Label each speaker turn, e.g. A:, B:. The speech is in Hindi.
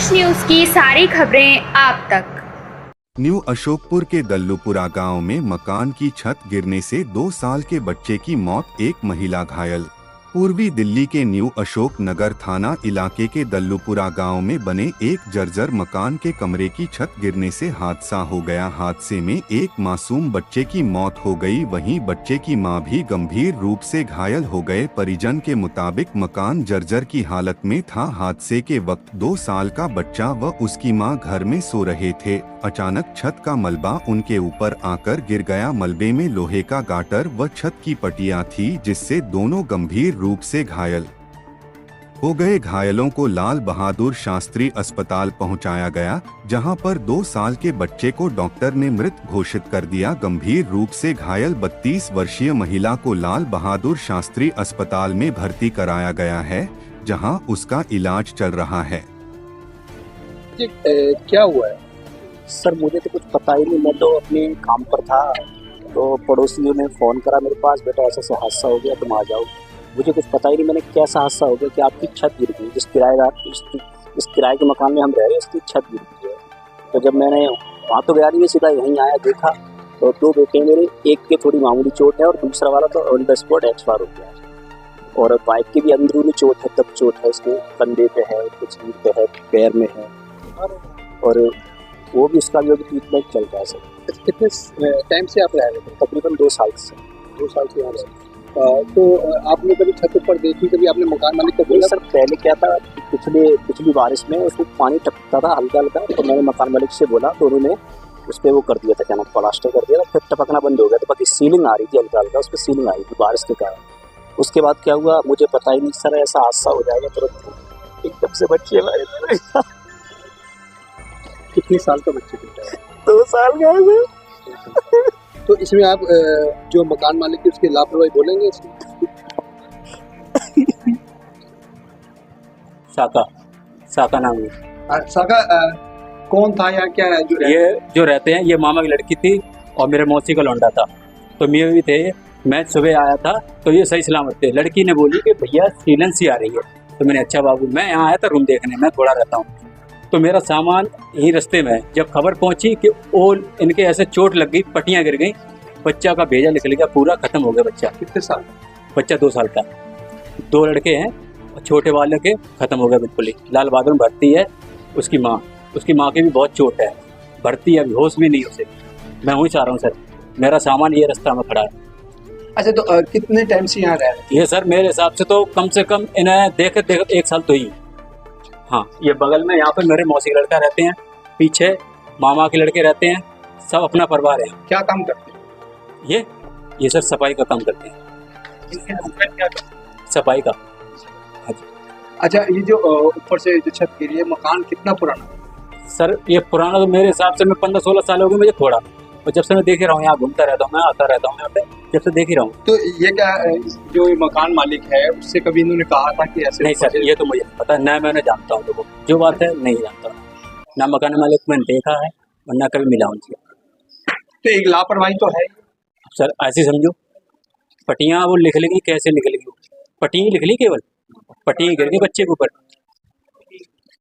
A: देश न्यूज की सारी खबरें आप तक।
B: न्यू अशोकपुर के दल्लूपुरा गांव में मकान की छत गिरने से 2 साल के बच्चे की मौत, एक महिला घायल। पूर्वी दिल्ली के न्यू अशोक नगर थाना इलाके के दल्लूपुरा गांव में बने एक जर्जर मकान के कमरे की छत गिरने से हादसा हो गया। हादसे में एक मासूम बच्चे की मौत हो गई, वहीं बच्चे की मां भी गंभीर रूप से घायल हो गए। परिजन के मुताबिक मकान जर्जर की हालत में था। हादसे के वक्त 2 साल का बच्चा व उसकी मां घर में सो रहे थे। अचानक छत का मलबा उनके ऊपर आकर गिर गया। मलबे में लोहे का गाटर व छत की पटिया थी, जिससे दोनों गंभीर रूप से घायल हो गए। घायलों को लाल बहादुर शास्त्री अस्पताल पहुंचाया गया, जहां पर 2 साल के बच्चे को डॉक्टर ने मृत घोषित कर दिया। गंभीर रूप से घायल 32 वर्षीय महिला को लाल बहादुर शास्त्री अस्पताल में भर्ती कराया गया है, जहां उसका इलाज चल रहा है।
C: क्या हुआ है
D: सर? मुझे तो कुछ पता ही नहीं, मैं तो अपने काम पर था, तो पड़ोसियों ने फ़ोन करा मेरे पास, बेटा ऐसा ऐसा हादसा हो गया, तुम आ जाओ। मुझे कुछ पता ही नहीं मैंने कैसा हादसा हो गया कि आपकी छत गिर गई। जिस किराएदार इस किराए के मकान में हम रह रहे हैं, इसकी छत गिर गई है। तो जब मैंने वहाँ तो गया नहीं, मैं सीधा यहीं आया, देखा तो 2 बेटे मेरे, एक के थोड़ी मामूली चोट है और दूसरा वाला तो ऑन द स्पॉट एक्सपायर हो गया। और बाइक की भी अंदरूनी चोट है, तब चोट है, इसके कंधे पे है, कुछ रीढ़ पे है, पैर में है, और वो भी उसका भी ट्रीटमेंट चल रहा है सर।
C: कितने टाइम से आप रह रहे थे?
D: तकरीबन 2 साल से।
C: 2 साल से यहाँ रहे। तो आपने कभी छत ऊपर देखी, कभी आपने मकान मालिक को बोला?
D: सर पहले क्या था, पिछली बारिश में उसमें पानी टपकता था हल्का हल्का, तो मैंने मकान मालिक से बोला, तो उन्होंने उस पर वो कर दिया था, क्या नाम, प्लास्टर कर दिया था, फिर टपकना बंद हो गया। तो बाकी सीलिंग आ रही थी हल्का हल्का, उस पर सीलिंग आ रही थी बारिश के कारण। उसके बाद क्या हुआ मुझे पता ही नहीं सर, ऐसा हादसा हो जाएगा तुरंत एकदम से बच्चे हमारे।
C: कितने साल का बच्चे थे?
D: 2 साल का है।
C: तो इसमें आप जो मकान मालिक है उसकी लापरवाही बोलेंगे इसमें?
E: साका नाम है।
C: साका कौन था या क्या है?
E: ये जो रहते हैं, ये मामा की लड़की थी और मेरे मौसी का लौंडा था, तो मैं भी थे। मैं सुबह आया था तो ये सही सलामत थे। लड़की ने बोली कि भैया सीलन सी आ रही है, तो मैंने अच्छा बाबू, मैं यहाँ आया था रूम देखने, मैं थोड़ा रहता हूँ, तो मेरा सामान यहीं रास्ते में है। जब खबर पहुंची कि ओ इनके ऐसे चोट लग गई, पट्टियाँ गिर गई, बच्चा का भेजा निकल गया, पूरा खत्म हो गया बच्चा।
C: कितने साल?
E: बच्चा 2 साल का। 2 लड़के हैं, छोटे वाले के खत्म हो गया बिल्कुल ही। लाल बहादुर भर्ती है, उसकी माँ की भी बहुत चोट है, भर्ती है, अभी होश भी नहीं उसे। मैं वहीं चाह रहा हूँ सर, मेरा सामान ये रास्ता में खड़ा है।
C: अच्छा, तो कितने टाइम से यहाँ रह रहे हैं?
E: ये सर मेरे हिसाब से तो कम से कम इन्हें देख 1 साल तो ही। हाँ, ये बगल में यहाँ पे मेरे मौसी के लड़का रहते हैं, पीछे मामा के लड़के रहते हैं, सब अपना परिवार है।
C: क्या काम करते हैं?
E: ये सर सफाई का काम करते हैं। सफाई का।
C: अच्छा, ये जो ऊपर से जो छत गिरी है, मकान कितना पुराना है?
E: सर ये पुराना तो मेरे हिसाब से मैं 15-16 साल हो गए मुझे थोड़ा, और जब से मैं देख ही रहा हूँ, यहाँ घूमता रहता हूँ, मैं आता रहता हूँ यहाँ पे, जब से देख ही रहा हूँ।
C: तो ये क्या जो मकान मालिक है उससे कभी इन्होंने कहा था कि ऐसे?
E: नहीं सर, ये तो मुझे पता है, न मैंने जानता हूँ लोगों, जो बात है नहीं जानता हूँ, ना मकान मालिक मैंने देखा है और ना कभी मिला उनसे।
C: तो एक लापरवाही तो है
E: सर। ऐसे समझो, पट्टियाँ वो लिख लेंगी, कैसे लिख लेंगी? पट्टी लिख ली, केवल पट्टी गिर गई बच्चे के ऊपर,